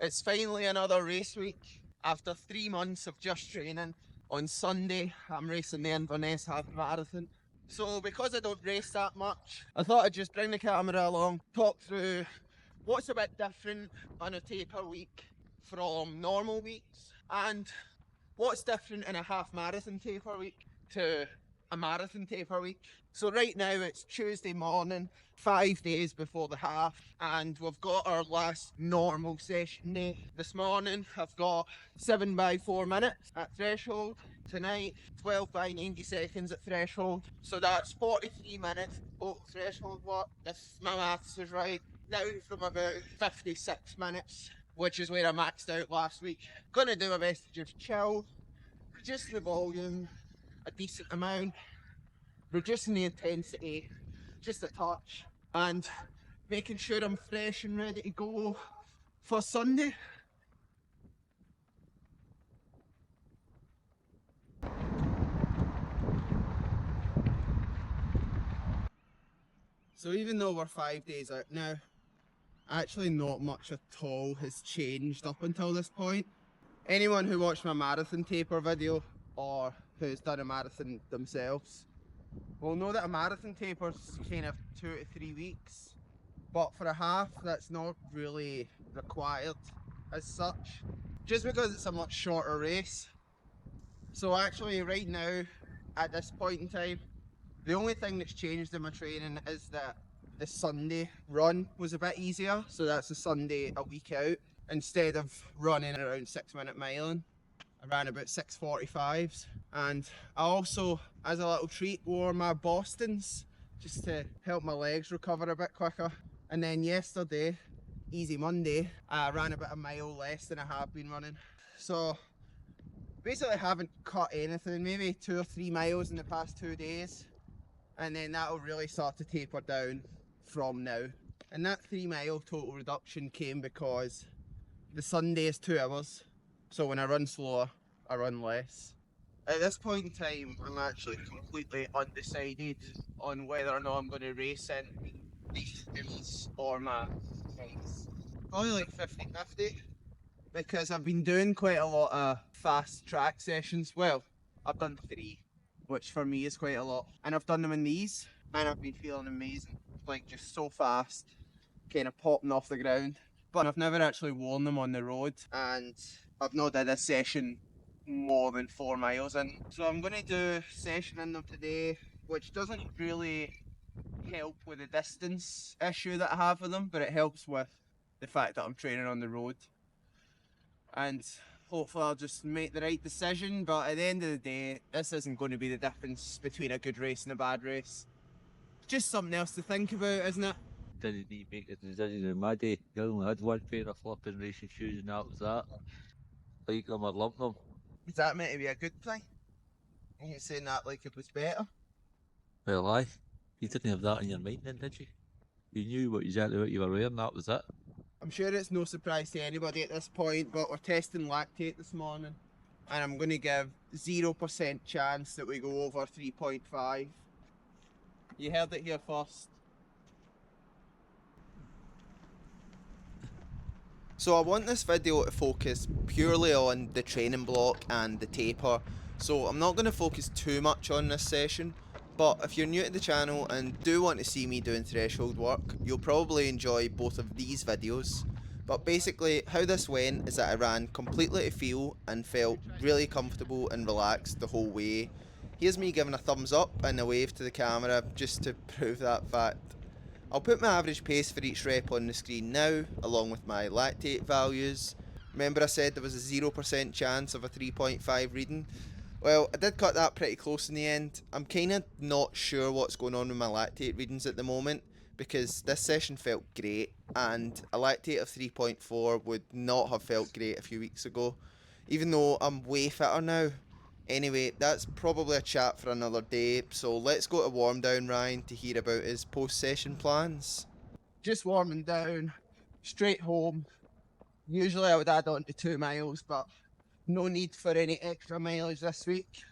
It's finally another race week. After 3 months of just training, on Sunday I'm racing the Inverness Half Marathon. So because I don't race that much, I thought I'd just bring the camera along, talk through what's a bit different on a taper week from normal weeks, and what's different in a half marathon taper week to a marathon taper week. So right now it's Tuesday morning, 5 days before the half, and we've got our last normal session day. This morning I've got 7 by 4 minutes at threshold. Tonight 12 by 90 seconds at threshold. So that's 43 minutes total threshold work, if my maths is right. Down from about 56 minutes, which is where I maxed out last week. Gonna do my best to just chill, reduce the volume a decent amount, reducing the intensity just a touch, and making sure I'm fresh and ready to go for Sunday. So even though we're 5 days out now, actually not much at all has changed up until this point. Anyone who watched my marathon taper video or who's done a marathon themselves will know that a marathon taper's kind of 2 to 3 weeks, but for a half that's not really required as such, just because it's a much shorter race. So actually right now, at this point in time, the only thing that's changed in my training is that the Sunday run was a bit easier. So that's a Sunday a week out. Instead of running around 6 minute miling, I ran about 6:45s. And I also, as a little treat, wore my Bostons just to help my legs recover a bit quicker. And then yesterday, easy Monday, I ran about a mile less than I have been running. So basically I haven't cut anything, maybe 2 or 3 miles in the past 2 days. And then that'll really start to taper down from now. And that 3 mile total reduction came because the Sunday is 2 hours, so when I run slower I run less. At this point in time I'm actually completely undecided on whether or not I'm going to race in these days or my pace. Probably like 50-50, because I've been doing quite a lot of fast track sessions. Well, I've done 3, which for me is quite a lot, and I've done them in these and I've been feeling amazing, like just so fast, kind of popping off the ground. But I've never actually worn them on the road, and I've not did a session more than 4 miles in. So I'm going to do a session in them today, which doesn't really help with the distance issue that I have with them, but it helps with the fact that I'm training on the road. And hopefully I'll just make the right decision, but at the end of the day, this isn't going to be the difference between a good race and a bad race. Just something else to think about, isn't it? Didn't need to make a decision in my day. I only had one pair of flipping racing shoes and that was that. Like them or lump them. Is that meant to be a good thing? And you're saying that like it was better? Well, aye. You didn't have that in your mind then, did you? You knew exactly what you were wearing, that was it. I'm sure it's no surprise to anybody at this point, but we're testing lactate this morning, and I'm going to give 0% chance that we go over 3.5. You heard it here first. So I want this video to focus purely on the training block and the taper, so I'm not going to focus too much on this session, but if you're new to the channel and do want to see me doing threshold work, you'll probably enjoy both of these videos. But basically how this went is that I ran completely to feel and felt really comfortable and relaxed the whole way. Here's me giving a thumbs up and a wave to the camera just to prove that fact. I'll put my average pace for each rep on the screen now, along with my lactate values. Remember I said there was a 0% chance of a 3.5 reading? Well, I did cut that pretty close in the end. I'm kinda not sure what's going on with my lactate readings at the moment, because this session felt great, and a lactate of 3.4 would not have felt great a few weeks ago, even though I'm way fitter now. Anyway, that's probably a chat for another day, so let's go to warm down Ryan to hear about his post-session plans. Just warming down, straight home. Usually I would add on to 2 miles, but no need for any extra mileage this week.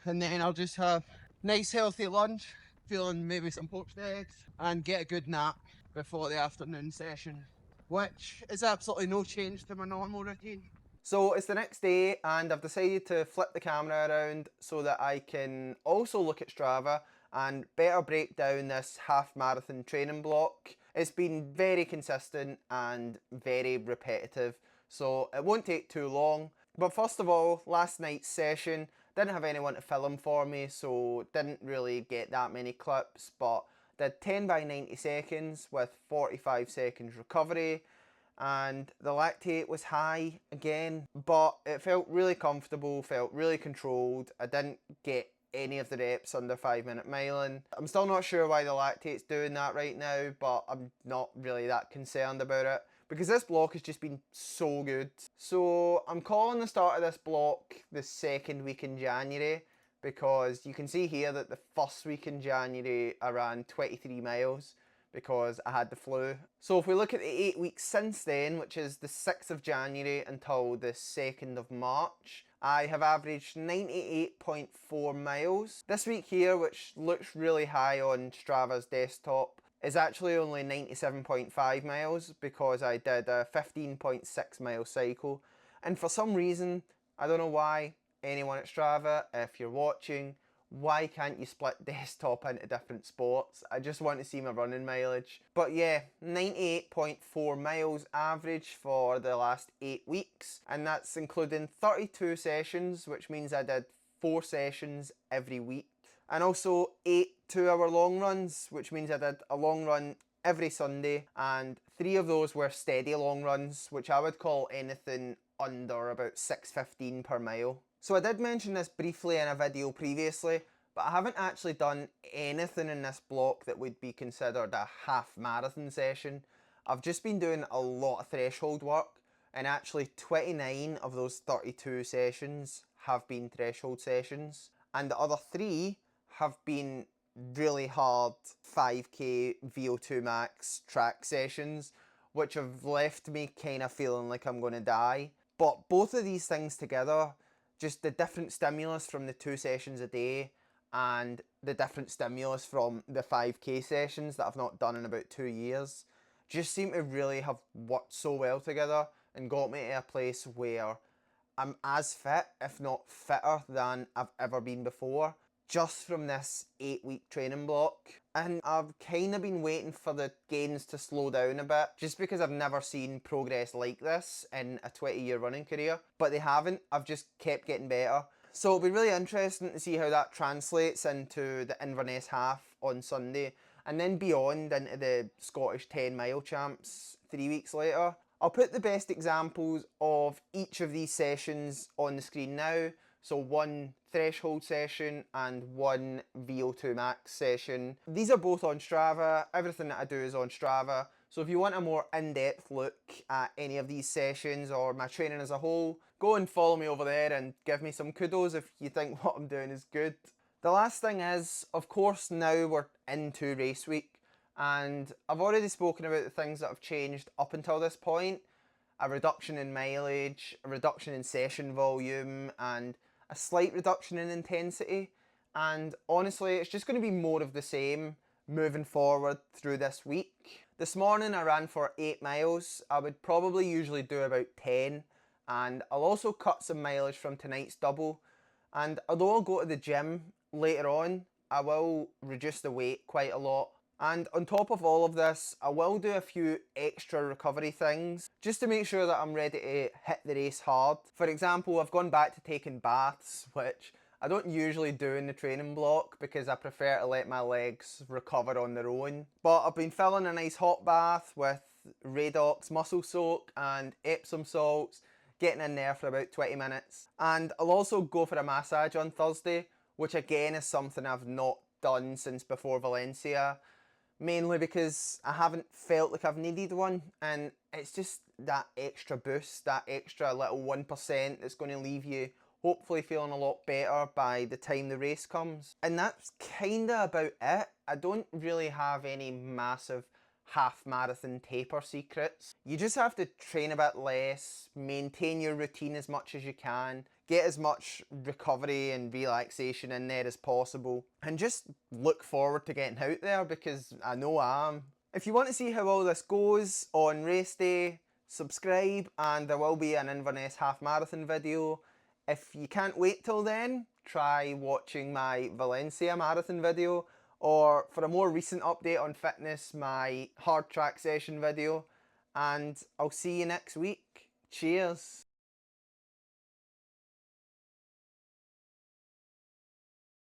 And then I'll just have nice healthy lunch, feeling maybe some poached eggs, and get a good nap before the afternoon session, which is absolutely no change to my normal routine. So it's the next day and I've decided to flip the camera around so that I can also look at Strava and better break down this half marathon training block. It's been very consistent and very repetitive, so it won't take too long. But first of all, last night's session, didn't have anyone to film for me, so didn't really get that many clips, but did 10 by 90 seconds with 45 seconds recovery, and the lactate was high again, but it felt really comfortable, felt really controlled. I didn't get any of the reps under 5-minute miling. I'm still not sure why the lactate's doing that right now, but I'm not really that concerned about it because this block has just been so good. So I'm calling the start of this block the second week in January, because you can see here that the first week in January I ran 23 miles because I had the flu. So if we look at the 8 weeks since then, which is the 6th of January until the 2nd of March, I have averaged 98.4 miles. This week here, which looks really high on Strava's desktop, is actually only 97.5 miles because I did a 15.6 mile cycle. And for some reason, I don't know why, anyone at Strava, if you're watching, why can't you split desktop into different sports? I just want to see my running mileage. But yeah, 98.4 miles average for the last 8 weeks, and that's including 32 sessions, which means I did 4 sessions every week, and also 8 2-hour long runs, which means I did a long run every Sunday, and 3 of those were steady long runs, which I would call anything under about 6:15 per mile. So I did mention this briefly in a video previously, but I haven't actually done anything in this block that would be considered a half marathon session. I've just been doing a lot of threshold work, and actually 29 of those 32 sessions have been threshold sessions, and the other 3 have been really hard 5k VO2 max track sessions, which have left me kind of feeling like I'm going to die. But both of these things together, just the different stimulus from the 2 sessions a day and the different stimulus from the 5k sessions that I've not done in about 2 years, just seem to really have worked so well together and got me to a place where I'm as fit, if not fitter, than I've ever been before, just from this 8-week training block. And I've kind of been waiting for the gains to slow down a bit, just because I've never seen progress like this in a 20-year running career, but they haven't. I've just kept getting better. So it'll be really interesting to see how that translates into the Inverness Half on Sunday, and then beyond into the Scottish 10 mile champs 3 weeks later. I'll put the best examples of each of these sessions on the screen now. So 1 threshold session and 1 VO2 max session. These are both on Strava. Everything that I do is on Strava. So if you want a more in-depth look at any of these sessions or my training as a whole, go and follow me over there and give me some kudos if you think what I'm doing is good. The last thing is, of course, now we're into race week, and I've already spoken about the things that have changed up until this point. A reduction in mileage, a reduction in session volume, and a slight reduction in intensity. And honestly, it's just going to be more of the same moving forward through this week. This morning I ran for 8 miles. I would probably usually do about 10, and I'll also cut some mileage from tonight's double. And although I'll go to the gym later on, I will reduce the weight quite a lot. And on top of all of this, I will do a few extra recovery things just to make sure that I'm ready to hit the race hard. For example, I've gone back to taking baths, which I don't usually do in the training block because I prefer to let my legs recover on their own. But I've been filling a nice hot bath with Redox muscle soak and Epsom salts, getting in there for about 20 minutes. And I'll also go for a massage on Thursday, which again is something I've not done since before Valencia. Mainly because I haven't felt like I've needed one, and it's just that extra boost, that extra little 1% that's going to leave you hopefully feeling a lot better by the time the race comes. And that's kind of about it. I don't really have any massive half marathon taper secrets. You just have to train a bit less, maintain your routine as much as you can, get as much recovery and relaxation in there as possible, and just look forward to getting out there, because I know I am. If you want to see how all this goes on race day, subscribe, and there will be an Inverness Half Marathon video. If you can't wait till then, try watching my Valencia Marathon video, or for a more recent update on fitness, my hard track session video. And I'll see you next week. Cheers.